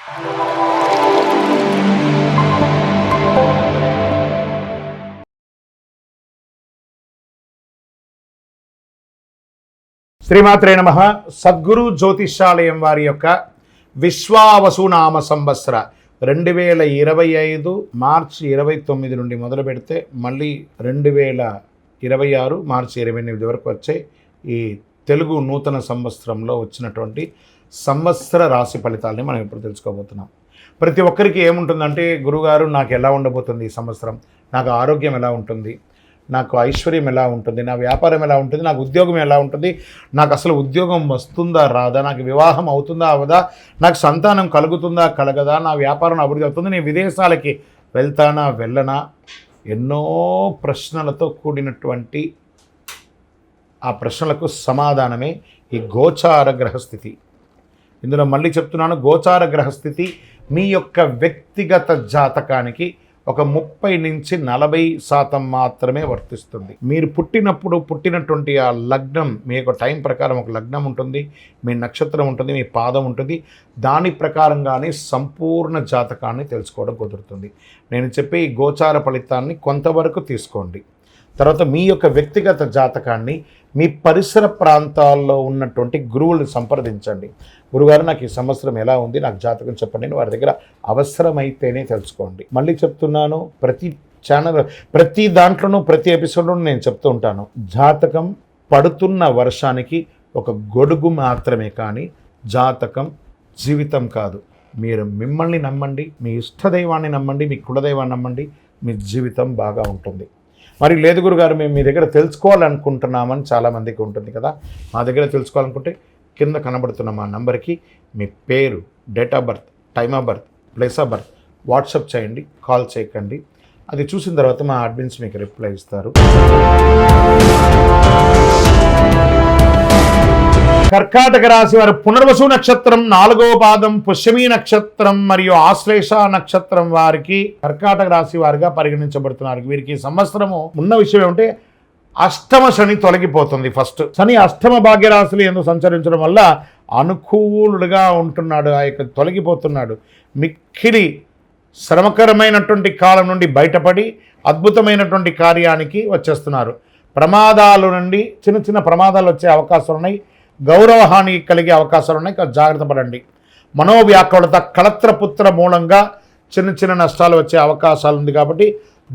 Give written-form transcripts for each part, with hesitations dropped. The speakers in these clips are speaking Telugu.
శ్రీమాత్రే నమః. సద్గురు జ్యోతిష్యాలయం వారి యొక్క విశ్వావసునామ సంవత్సర 2025 మార్చి 29 నుండి మొదలు పెడితే మళ్ళీ 2026 మార్చి 28 వరకు వచ్చే ఈ తెలుగు నూతన సంవత్సరంలో వచ్చినటువంటి సంవత్సర రాశి ఫలితాలని మనం ఇప్పుడు తెలుసుకోబోతున్నాం. ప్రతి ఒక్కరికి ఏముంటుందంటే, గురుగారు నాకు ఎలా ఉండబోతుంది ఈ సంవత్సరం, నాకు ఆరోగ్యం ఎలా ఉంటుంది, నాకు ఐశ్వర్యం ఎలా ఉంటుంది, నా వ్యాపారం ఎలా ఉంటుంది, నాకు ఉద్యోగం ఎలా ఉంటుంది, నాకు అసలు ఉద్యోగం వస్తుందా రాదా, నాకు వివాహం అవుతుందా అవదా, నాకు సంతానం కలుగుతుందా కలగదా, నా వ్యాపారం అభివృద్ధి అవుతుంది, నేను విదేశాలకి వెళ్తానా వెళ్ళనా, ఎన్నో ప్రశ్నలతో కూడినటువంటి ఆ ప్రశ్నలకు సమాధానమే ఈ గోచార గ్రహస్థితి. ఇందులో మళ్ళీ చెప్తున్నాను, గోచార గ్రహస్థితి మీ యొక్క వ్యక్తిగత జాతకానికి ఒక 30 నుంచి 40% మాత్రమే వర్తిస్తుంది. మీరు పుట్టినటువంటి ఆ లగ్నం, మీ యొక్క టైం ప్రకారం ఒక లగ్నం ఉంటుంది, మీ నక్షత్రం ఉంటుంది, మీ పాదం ఉంటుంది. దాని ప్రకారంగానే సంపూర్ణ జాతకాన్ని తెలుసుకోవడం కుదురుతుంది. నేను చెప్పే ఈ గోచార ఫలితాన్ని కొంతవరకు తీసుకోండి. తర్వాత మీ యొక్క వ్యక్తిగత జాతకాన్ని మీ పరిసర ప్రాంతాల్లో ఉన్నటువంటి గురువులను సంప్రదించండి. గురుగారు, నాకు ఈ సంవత్సరం ఎలా ఉంది, నాకు జాతకం చెప్పండి అని వారి దగ్గర అవసరమైతేనే తెలుసుకోండి. మళ్ళీ చెప్తున్నాను, ప్రతి దాంట్లోనూ ప్రతి ఎపిసోడ్లోనూ నేను చెప్తూ ఉంటాను, జాతకం పడుతున్న వర్షానికి ఒక గొడుగు మాత్రమే, కానీ జాతకం జీవితం కాదు. మీరు మిమ్మల్ని నమ్మండి, మీ ఇష్టదైవాన్ని నమ్మండి, మీ కులదైవాన్ని నమ్మండి, మీ జీవితం బాగా ఉంటుంది. మరి లేదు గురుగారు, మేము మీ దగ్గర తెలుసుకోవాలనుకుంటున్నామని చాలామందికి ఉంటుంది కదా. మా దగ్గర తెలుసుకోవాలనుకుంటే కింద కనబడుతున్న మా నంబర్కి మీ పేరు, date of birth, time of birth, place of birth WhatsApp చేయండి, కాల్ చేయకండి. అది చూసిన తర్వాత మా అడ్మిన్స్ మీకు రిప్లై ఇస్తారు. కర్కాటక రాశి వారు పునర్వసు నక్షత్రం 4వ పాదం, పుష్యమి నక్షత్రం మరియు ఆశ్లేష నక్షత్రం వారికి కర్కాటక రాశి వారిగా పరిగణించబడుతున్నారు. వీరికి సంవత్సరము ఉన్న విషయం ఏమంటే, అష్టమ శని తొలగిపోతుంది. ఫస్ట్ శని అష్టమ భాగ్యరాశులు ఎందుకు సంచరించడం వల్ల అనుకూలుడుగా ఉంటున్నాడు, ఆ యొక్క తొలగిపోతున్నాడు. మిక్కిలి శ్రమకరమైనటువంటి కాలం నుండి బయటపడి అద్భుతమైనటువంటి కార్యానికి వచ్చేస్తున్నారు. ప్రమాదాల నుండి చిన్న ప్రమాదాలు వచ్చే అవకాశాలు ఉన్నాయి. గౌరవహాని కలిగే అవకాశాలు ఉన్నాయి, జాగ్రత్త పడండి. మనోవ్యాకులత, కళత్రపుత్ర మూలంగా చిన్న నష్టాలు వచ్చే అవకాశాలు ఉంది కాబట్టి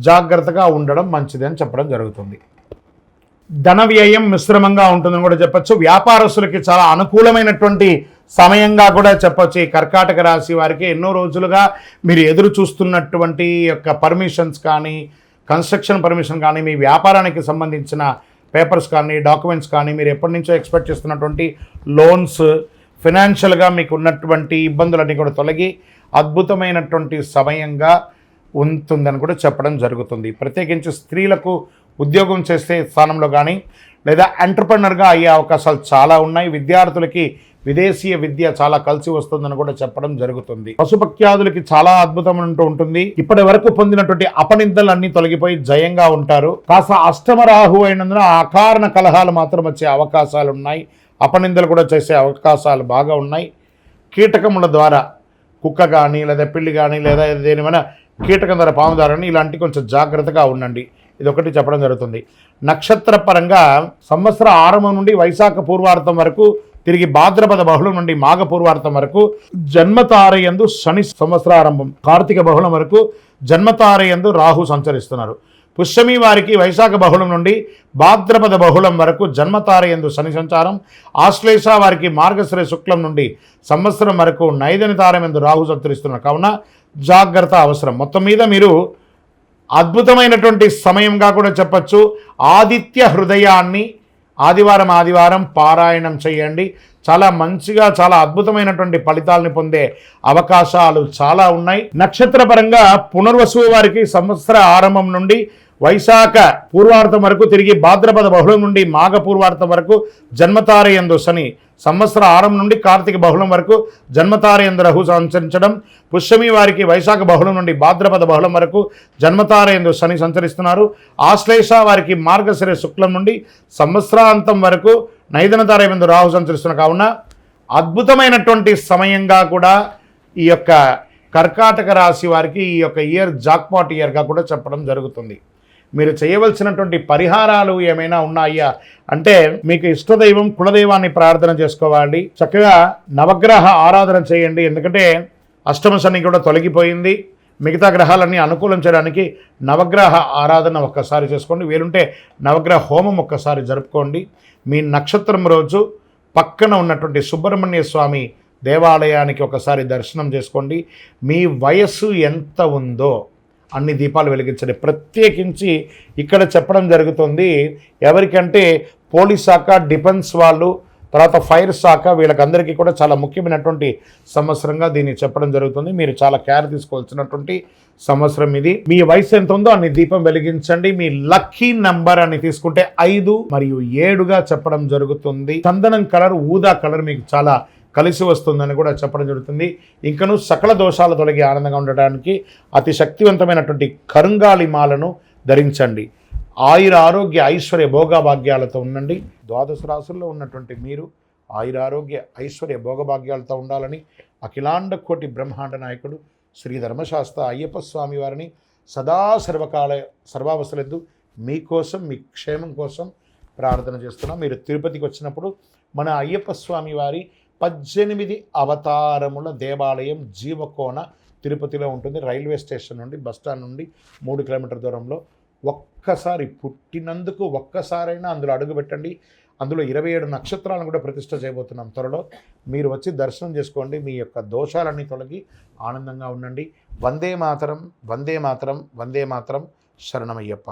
జాగ్రత్తగా ఉండడం మంచిది అని చెప్పడం జరుగుతుంది. ధన వ్యయం మిశ్రమంగా ఉంటుందని కూడా చెప్పచ్చు. వ్యాపారస్తులకి చాలా అనుకూలమైనటువంటి సమయంగా కూడా చెప్పచ్చు. ఈ కర్కాటక రాశి వారికి ఎన్నో రోజులుగా మీరు ఎదురు చూస్తున్నటువంటి యొక్క పర్మిషన్స్ కానీ, కన్స్ట్రక్షన్ పర్మిషన్ కానీ, మీ వ్యాపారానికి సంబంధించిన పేపర్స్ కానీ, డాక్యుమెంట్స్ కానీ, మీరు ఎప్పటి నుంచో ఎక్స్పెక్ట్ చేస్తున్నటువంటి లోన్స్, ఫినాన్షియల్గా మీకు ఉన్నటువంటి ఇబ్బందులన్నీ కూడా తొలగి అద్భుతమైనటువంటి సమయంగా ఉంటుందని కూడా చెప్పడం జరుగుతుంది. ప్రత్యేకించి స్త్రీలకు ఉద్యోగం చేసే స్థానంలో కానీ లేదా ఎంటర్ప్రెనర్గా అయ్యే అవకాశాలు చాలా ఉన్నాయి. విద్యార్థులకి విదేశీయ విద్య చాలా కలిసి వస్తుందని కూడా చెప్పడం జరుగుతుంది. పశుపక్ష్యాదులకి చాలా అద్భుతమైనట్టు ఉంటుంది. ఇప్పటి వరకు పొందినటువంటి అపనిందలన్నీ తొలగిపోయి జయంగా ఉంటారు. కాస్త అష్టమ రాహు అయినందున అకారణ కలహాలు మాత్రం వచ్చే అవకాశాలు ఉన్నాయి. అపనిందలు కూడా చేసే అవకాశాలు బాగా ఉన్నాయి. కీటకముల ద్వారా, కుక్క కానీ లేదా పిల్లి కానీ లేదా దేనిమైనా కీటకం ద్వారా, పాము ద్వారా ఇలాంటి కొంచెం జాగ్రత్తగా ఉండండి. ఇదొకటి చెప్పడం జరుగుతుంది. నక్షత్ర పరంగా సంవత్సర ఆరంభం నుండి వైశాఖ పూర్వార్థం వరకు, తిరిగి భాద్రపద బహుళం నుండి మాఘ పూర్వార్థం వరకు జన్మతారయందు శని, సంవత్సరారంభం కార్తీక బహుళం వరకు జన్మతారయందు రాహు సంచరిస్తున్నారు. పుష్యమి వారికి వైశాఖ బహుళం నుండి భాద్రపద బహుళం వరకు జన్మతారయందు శని సంచారం. ఆశ్లేష వారికి మార్గశ్ర శుక్లం నుండి సంవత్సరం వరకు నైదని తారయందు రాహు సంచరిస్తున్నారు. కావున జాగ్రత్త అవసరం. మొత్తం మీద మీరు అద్భుతమైనటువంటి సమయంగా కూడా చెప్పచ్చు. ఆదిత్య హృదయాన్ని ఆదివారం పారాయణం చేయండి. చాలా మంచిగా, చాలా అద్భుతమైనటువంటి ఫలితాలను పొందే అవకాశాలు చాలా ఉన్నాయి. నక్షత్ర పరంగా పునర్వసు వారికి సంవత్సర ఆరంభం నుండి వైశాఖ పూర్వార్థం వరకు, తిరిగి భాద్రపద బహుళం నుండి మాఘ పూర్వార్థం వరకు జన్మతారయందు శని, సంవత్సర ఆరంభం నుండి కార్తీక బహుళం వరకు జన్మతారయందు రాహు సంచరించడం. పుష్యమి వారికి వైశాఖ బహుళం నుండి భాద్రపద బహుళం వరకు జన్మతారయందు శని సంచరిస్తున్నారు. ఆశ్లేష వారికి మార్గశిర శుక్లం నుండి సంవత్సరాంతం వరకు నైదన తారయందు రాహు సంచరిస్తున్నారు. కావున అద్భుతమైనటువంటి సమయంగా కూడా ఈ యొక్క కర్కాటక రాశి వారికి ఈ యొక్క ఇయర్ జాక్పాట్ ఇయర్గా కూడా చెప్పడం జరుగుతుంది. మీరు చేయవలసినటువంటి పరిహారాలు ఏమైనా ఉన్నాయా అంటే, మీకు ఇష్టదైవం కులదైవాన్ని ప్రార్థన చేసుకోవాలి. చక్కగా నవగ్రహ ఆరాధన చేయండి. ఎందుకంటే అష్టమ శని కూడా తొలగిపోయింది. మిగతా గ్రహాలన్నీ అనుకూలం చేయడానికి నవగ్రహ ఆరాధన ఒక్కసారి చేసుకోండి. వీలుంటే నవగ్రహ హోమం ఒక్కసారి జరుపుకోండి. మీ నక్షత్రం రోజు పక్కన ఉన్నటువంటి సుబ్రహ్మణ్య స్వామి దేవాలయానికి ఒకసారి దర్శనం చేసుకోండి. మీ వయస్సు ఎంత ఉందో అన్ని దీపాలు వెలిగించండి. ప్రత్యేకించి ఇక్కడ చెప్పడం జరుగుతుంది ఎవరికంటే పోలీస్ శాఖ, డిఫెన్స్ వాళ్ళు, తర్వాత ఫైర్ శాఖ, వీళ్ళకందరికీ కూడా చాలా ముఖ్యమైనటువంటి సంవత్సరంగా దీన్ని చెప్పడం జరుగుతుంది. మీరు చాలా కేర్ తీసుకోవాల్సినటువంటి సంవత్సరం ఇది. మీ వయసు ఎంత ఉందో అన్ని దీపం వెలిగించండి. మీ లక్కీ నంబర్ అని తీసుకుంటే 5 మరియు 7గా చెప్పడం జరుగుతుంది. చందనం కలర్, ఊదా కలర్ మీకు చాలా కలిసి వస్తుందని కూడా చెప్పడం జరుగుతుంది. ఇంకను సకల దోషాలు తొలగి ఆనందంగా ఉండడానికి అతి శక్తివంతమైనటువంటి కరుంగాలి మాలను ధరించండి. ఆయుర ఆరోగ్య ఐశ్వర్య భోగభాగ్యాలతో ఉండండి. ద్వాదశ రాశుల్లో ఉన్నటువంటి మీరు ఆయుర ఆరోగ్య ఐశ్వర్య భోగభాగ్యాలతో ఉండాలని అఖిలాండ కోటి బ్రహ్మాండ నాయకుడు శ్రీ ధర్మశాస్త్ర అయ్యప్ప స్వామి వారిని సదా సర్వావస్థలందు మీకోసం, మీ క్షేమం కోసం ప్రార్థన చేస్తున్నాం. మీరు తిరుపతికి వచ్చినప్పుడు మన అయ్యప్ప స్వామి వారి 18 అవతారముల దేవాలయం జీవకోన తిరుపతిలో ఉంటుంది. రైల్వే స్టేషన్ నుండి, బస్టాండ్ నుండి 3 కిలోమీటర్ దూరంలో. ఒక్కసారి పుట్టినందుకు ఒక్కసారైనా అందులో అడుగుపెట్టండి. అందులో 27 నక్షత్రాలను కూడా ప్రతిష్ఠ చేయబోతున్నాం త్వరలో. మీరు వచ్చి దర్శనం చేసుకోండి. మీ యొక్క దోషాలన్నీ తొలగి ఆనందంగా ఉండండి. వందే మాతరం, వందే మాతరం, వందే మాతరం. శరణమయ్యప్ప.